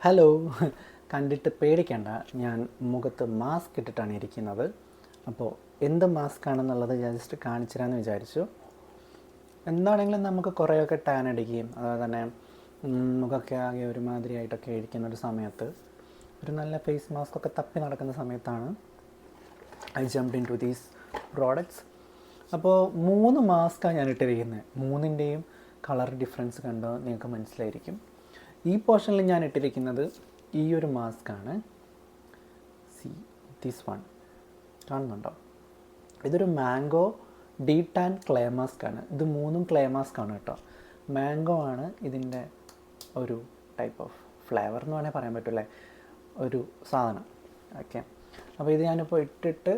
Hello. കണ്ടിട്ട് പേടിക്കണ്ട, ഞാൻ മുഖത്ത് മാസ്ക് ഇട്ടിട്ടാണ് ഇരിക്കുന്നത്. അപ്പോൾ എന്ത് മാസ്ക് ആണെന്നുള്ളത് ജസ്റ്റ് കാണിച്ചു തരാമെന്ന് വിചാരിച്ചു. എന്താണെങ്കിലും നമുക്ക് കുറേയൊക്കെ ടാൻ അടിക്കുകയും അതുപോലെ തന്നെ മുഖമൊക്കെ ആകെ ഒരുമാതിരിയായിട്ടൊക്കെ ഇരിക്കുന്ന ഒരു സമയത്ത് ഒരു നല്ല ഫേസ് മാസ്ക് ഒക്കെ തപ്പി നടക്കുന്ന സമയത്താണ് I jumped into these products. അപ്പോൾ 3 മാസ്കാണ് ഞാൻ ഇട്ടിരിക്കുന്നത്. മൂന്നിൻ്റെയും കളർ ഡിഫറൻസ് കണ്ടോ നിങ്ങൾക്ക് മനസ്സിലായിരിക്കും. ഈ പോർഷനിൽ ഞാൻ ഇട്ടിരിക്കുന്നത് ഈ ഒരു മാസ്കാണ്. സി ദിസ് വൺ കാണുന്നുണ്ടോ? ഇതൊരു mango de tan clay mask ആണ്. ഇത് 3ഉം ക്ലേ മാസ്ക് ആണ് കേട്ടോ. മാംഗോ ആണ് ഇതിൻ്റെ ഒരു ടൈപ്പ് ഓഫ് ഫ്ലേവർ എന്ന് വേണമെങ്കിൽ പറയാൻ പറ്റില്ലേ, ഒരു സാധനം. ഓക്കെ, അപ്പോൾ ഇത് ഞാനിപ്പോൾ ഇട്ടിട്ട്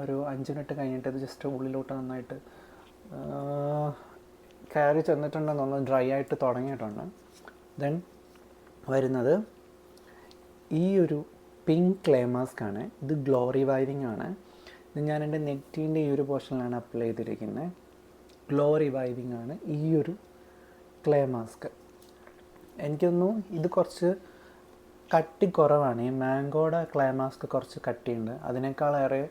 ഒരു 5 മിനിറ്റ് കഴിഞ്ഞിട്ട് ഇത് ജസ്റ്റ് ഉള്ളിലോട്ട് നന്നായിട്ട് കയറി ചെന്നിട്ടുണ്ടെന്ന് ഡ്രൈ ആയിട്ട് തുടങ്ങിയിട്ടുണ്ട്. ദെൻ വരുന്നത് ഈ ഒരു പിങ്ക് ക്ലേ മാസ്ക് ആണ്. ഇത് ഗ്ലോ റിവൈവിങ് ആണ്. ഇത് ഞാൻ എൻ്റെ നെറ്റിൻ്റെ ഈ ഒരു പോർഷനിലാണ് അപ്ലൈ ചെയ്തിരിക്കുന്നത്. ഗ്ലോ റിവൈവിങ് ആണ് ഈ ഒരു ക്ലേ മാസ്ക്. എനിക്കൊന്നു ഇത് കുറച്ച് കട്ടി കുറവാണ്. ഈ മാംഗോയുടെ ക്ലേ മാസ്ക് കുറച്ച് കട്ടിയുണ്ട്. അതിനേക്കാളേറെ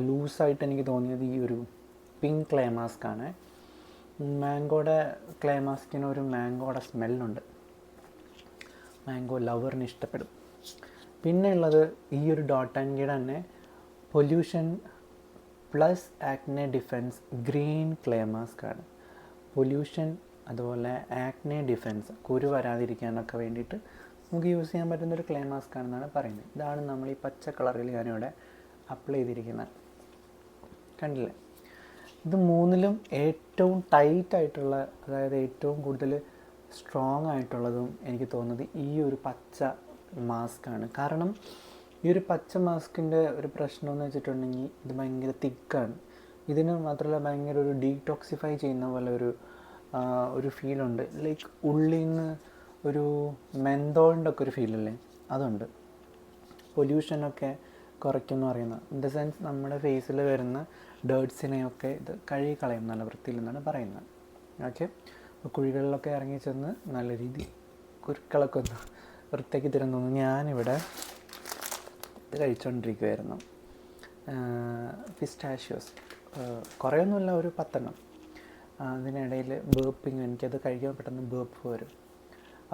ലൂസായിട്ട് എനിക്ക് തോന്നിയത് ഈ ഒരു പിങ്ക് ക്ലേ മാസ്ക് ആണ്. മാംഗോയുടെ ക്ലേ മാസ്കിന് ഒരു മാംഗോയുടെ സ്മെല്ലുണ്ട്. മാംഗോ ലവറിന് ഇഷ്ടപ്പെടും. പിന്നെ ഉള്ളത് ഈ ഒരു ഡോട്ട് ആൻഡ് ഗിയുടെ തന്നെ pollution plus acne defence green clay mask ആണ്. പൊല്യൂഷൻ അതുപോലെ ആക്നെ ഡിഫെൻസ്, കുരു വരാതിരിക്കാനൊക്കെ വേണ്ടിയിട്ട് നമുക്ക് യൂസ് ചെയ്യാൻ പറ്റുന്നൊരു ക്ലേ മാസ്ക് ആണെന്നാണ് പറയുന്നത്. ഇതാണ് നമ്മൾ ഈ പച്ച കളറിൽ ഞാനിവിടെ അപ്ലൈ ചെയ്തിരിക്കുന്നത്. കണ്ടില്ലേ? ഇത് മൂന്നിലും ഏറ്റവും ടൈറ്റായിട്ടുള്ള, അതായത് ഏറ്റവും കൂടുതൽ സ്ട്രോങ് ആയിട്ടുള്ളതും എനിക്ക് തോന്നുന്നത് ഈ ഒരു പച്ച മാസ്കാണ്. കാരണം ഈ ഒരു പച്ച മാസ്കിൻ്റെ ഒരു പ്രശ്നം എന്ന് വെച്ചിട്ടുണ്ടെങ്കിൽ ഇത് ഭയങ്കര തിക്കാണ്. ഇതിന് മാത്രമല്ല ഭയങ്കര ഒരു ഡീടോക്സിഫൈ ചെയ്യുന്ന പോലെ ഒരു ഫീലുണ്ട്. ലൈക്ക് ഉള്ളിൽ നിന്ന് ഒരു മെന്തോളിൻ്റെ ഒക്കെ ഒരു ഫീലല്ലേ, അതുണ്ട്. പൊല്യൂഷനൊക്കെ കുറയ്ക്കും എന്ന് പറയുന്നത്. ഇൻ ദ സെൻസ് നമ്മുടെ ഫേസിൽ വരുന്ന ഡേർട്സിനെയൊക്കെ ഇത് കഴുകി കളയും നല്ല വൃത്തിയിൽ എന്നാണ് പറയുന്നത്. ഓക്കെ, അപ്പോൾ കുഴികളിലൊക്കെ ഇറങ്ങി ചെന്ന് നല്ല രീതി കുരുക്കളൊക്കെ ഒന്ന് വൃത്തിയാക്കി തരുന്നു. ഞാനിവിടെ ഇത് കഴിച്ചുകൊണ്ടിരിക്കുമായിരുന്നു. പിസ്റ്റാഷ്യോസ് കുറേയൊന്നുമില്ല, ഒരു 10 എണ്ണം. അതിനിടയിൽ ബേപ്പിങ്, എനിക്കത് കഴിക്കാൻ പെട്ടെന്ന് ബേപ്പ് വരും.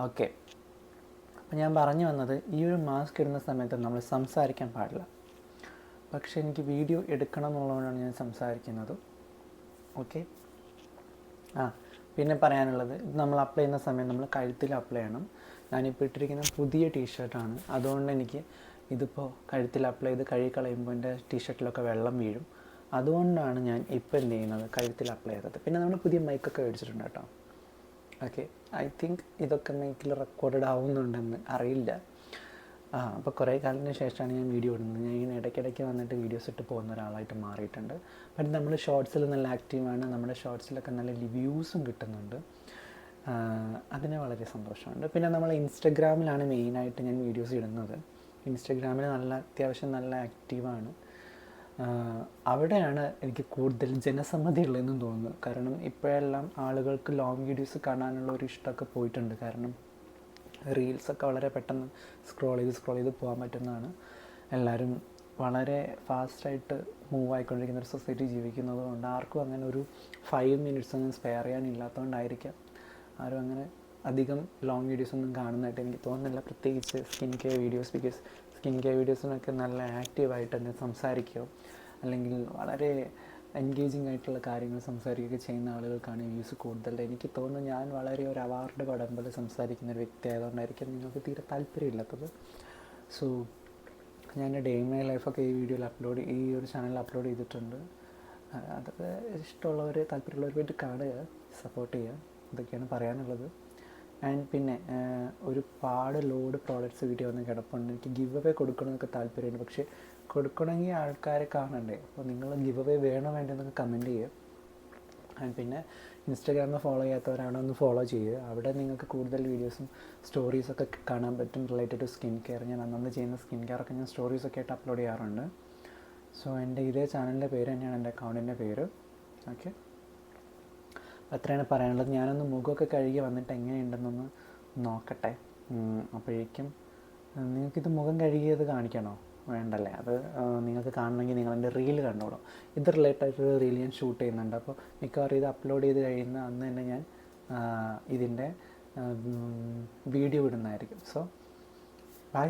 ഓക്കെ, അപ്പോൾ ഞാൻ പറഞ്ഞു വന്നത് ഈ ഒരു മാസ്ക് ഇടുന്ന സമയത്ത് നമ്മൾ സംസാരിക്കാൻ പാടില്ല. പക്ഷേ എനിക്ക് വീഡിയോ എടുക്കണം എന്നുള്ളതുകൊണ്ടാണ് ഞാൻ സംസാരിക്കുന്നത്. ഓക്കെ, പിന്നെ പറയാനുള്ളത്, ഇത് നമ്മൾ അപ്ലൈ ചെയ്യുന്ന സമയം നമ്മൾ കഴുത്തിൽ അപ്ലൈ ചെയ്യണം. ഞാനിപ്പോൾ ഇട്ടിരിക്കുന്ന പുതിയ ടീഷർട്ടാണ്, അതുകൊണ്ട് എനിക്ക് ഇതിപ്പോൾ കഴുത്തിൽ അപ്ലൈ ചെയ്ത് കഴുകി കളയുമ്പോൾ എൻ്റെ ടീഷർട്ടിലൊക്കെ വെള്ളം വീഴും. അതുകൊണ്ടാണ് ഞാൻ ഇപ്പോൾ എന്ത് ചെയ്യുന്നത്, കഴുത്തിൽ അപ്ലൈ ചെയ്തത്. പിന്നെ നമ്മൾ പുതിയ മൈക്കൊക്കെ മേടിച്ചിട്ടുണ്ട് കേട്ടോ. ഓക്കെ, ഐ തിങ്ക് ഇതൊക്കെ മൈക്കിൽ റെക്കോർഡഡ് ആവുന്നുണ്ടെന്ന് അറിയില്ല. അപ്പോൾ കുറേ കാലത്തിന് ശേഷമാണ് ഞാൻ വീഡിയോ ഇടുന്നത്. ഞാൻ ഇങ്ങനെ ഇടയ്ക്കിടയ്ക്ക് വന്നിട്ട് വീഡിയോസ് ഇട്ട് പോകുന്ന ഒരാളായിട്ട് മാറിയിട്ടുണ്ട്. ബട്ട് നമ്മൾ ഷോർട്സിൽ നല്ല ആക്റ്റീവാണ്. നമ്മുടെ ഷോർട്സിലൊക്കെ നല്ല വ്യൂസും കിട്ടുന്നുണ്ട്. അതിന് വളരെ സന്തോഷമുണ്ട്. പിന്നെ നമ്മൾ ഇൻസ്റ്റഗ്രാമിലാണ് മെയിനായിട്ട് ഞാൻ വീഡിയോസ് ഇടുന്നത്. ഇൻസ്റ്റഗ്രാമിൽ അത്യാവശ്യം നല്ല ആക്റ്റീവാണ്. അവിടെയാണ് എനിക്ക് കൂടുതൽ ജനസമ്മതി ഉള്ളതെന്നും തോന്നുന്നു. കാരണം ഇപ്പോഴെല്ലാം ആളുകൾക്ക് ലോങ് വീഡിയോസ് കാണാനുള്ള ഒരു ഇഷ്ടമൊക്കെ പോയിട്ടുണ്ട്. കാരണം റീൽസൊക്കെ വളരെ പെട്ടെന്ന് സ്ക്രോൾ ചെയ്ത് പോകാൻ പറ്റുന്നതാണ്. എല്ലാവരും വളരെ ഫാസ്റ്റായിട്ട് മൂവ് ആയിക്കൊണ്ടിരിക്കുന്ന ഒരു സൊസൈറ്റി ജീവിക്കുന്നത് കൊണ്ട് ആർക്കും അങ്ങനെ ഒരു 5 മിനിറ്റ്സ് ഒന്നും സ്പെയർ ചെയ്യാനില്ലാത്തതുകൊണ്ടായിരിക്കാം ആരും അങ്ങനെ അധികം ലോങ് വീഡിയോസ് ഒന്നും കാണുന്നതായിട്ട് എനിക്ക് തോന്നുന്നില്ല. പ്രത്യേകിച്ച് skin care videos. Because skin care വീഡിയോസിനൊക്കെ നല്ല ആക്റ്റീവായിട്ട് തന്നെ സംസാരിക്കുകയോ അല്ലെങ്കിൽ വളരെ എൻഗേജിങ് ആയിട്ടുള്ള കാര്യങ്ങൾ സംസാരിക്കുകയൊക്കെ ചെയ്യുന്ന ആളുകൾക്കാണ് വ്യൂസ് കൂടുതൽ. എനിക്ക് തോന്നുന്നു ഞാൻ വളരെ ഒരു അവാർഡ് പടം പോലെ സംസാരിക്കുന്ന ഒരു വ്യക്തി ആയതുകൊണ്ടായിരിക്കും നിങ്ങൾക്ക് തീരെ താല്പര്യമില്ലാത്തത്. സോ ഞാൻ ഡേ ഇൻ മൈ ലൈഫൊക്കെ ഈ ഒരു ചാനലിൽ അപ്ലോഡ് ചെയ്തിട്ടുണ്ട്. അതൊക്കെ ഇഷ്ടമുള്ളവർ, താല്പര്യമുള്ളവർ പോയിട്ട് കാണുക, സപ്പോർട്ട് ചെയ്യുക. ഇതൊക്കെയാണ് പറയാനുള്ളത്. ആൻഡ് പിന്നെ ഒരുപാട് ലോഡ് പ്രോഡക്റ്റ്സ് വീഡിയോ വന്ന് കിടപ്പുണ്ട്. എനിക്ക് ഗിവ് അവേ കൊടുക്കണമെന്നൊക്കെ താല്പര്യമുണ്ട്. പക്ഷേ കൊടുക്കണമെങ്കിൽ ആൾക്കാരെ കാണണ്ടേ. അപ്പോൾ നിങ്ങൾ ഗിവ് അവേ വേണോ വേണ്ടെന്നൊക്കെ കമൻറ്റ് ചെയ്യുക. ആൻഡ് പിന്നെ ഇൻസ്റ്റാഗ്രാമിൽ ഫോളോ ചെയ്യാത്തവരാണോ ഒന്ന് ഫോളോ ചെയ്യുക. അവിടെ നിങ്ങൾക്ക് കൂടുതൽ വീഡിയോസും സ്റ്റോറീസൊക്കെ കാണാൻ പറ്റും റിലേറ്റഡ് ടു സ്കിൻ കെയർ. ഞാൻ അന്നന്ന് ചെയ്യുന്ന സ്കിൻ കെയറൊക്കെ ഞാൻ സ്റ്റോറീസൊക്കെ ആയിട്ട് അപ്ലോഡ് ചെയ്യാറുണ്ട്. സോ എൻ്റെ ഇതേ ചാനലിൻ്റെ പേര് തന്നെയാണ് എൻ്റെ അക്കൗണ്ടിൻ്റെ പേര്. ഓക്കെ, അത്രയാണ് പറയാനുള്ളത്. ഞാനൊന്ന് മുഖമൊക്കെ കഴുകി വന്നിട്ട് എങ്ങനെയുണ്ടെന്നൊന്ന് നോക്കട്ടെ. അപ്പോഴേക്കും നിങ്ങൾക്കിത് മുഖം കഴുകിയത് കാണിക്കണോ? വേണ്ടല്ലേ? അത് നിങ്ങൾക്ക് കാണണമെങ്കിൽ നിങ്ങളെൻ്റെ റീൽ കണ്ടോളൂ. ഇത് റിലേറ്റഡ് റീൽ ഞാൻ ഷൂട്ട് ചെയ്യുന്നുണ്ട്. അപ്പോൾ മിക്കവാറും ഇത് അപ്ലോഡ് ചെയ്ത് കഴിയുന്ന അന്ന് തന്നെ ഞാൻ ഇതിൻ്റെ വീഡിയോ ഇടുന്നതായിരിക്കും. So by.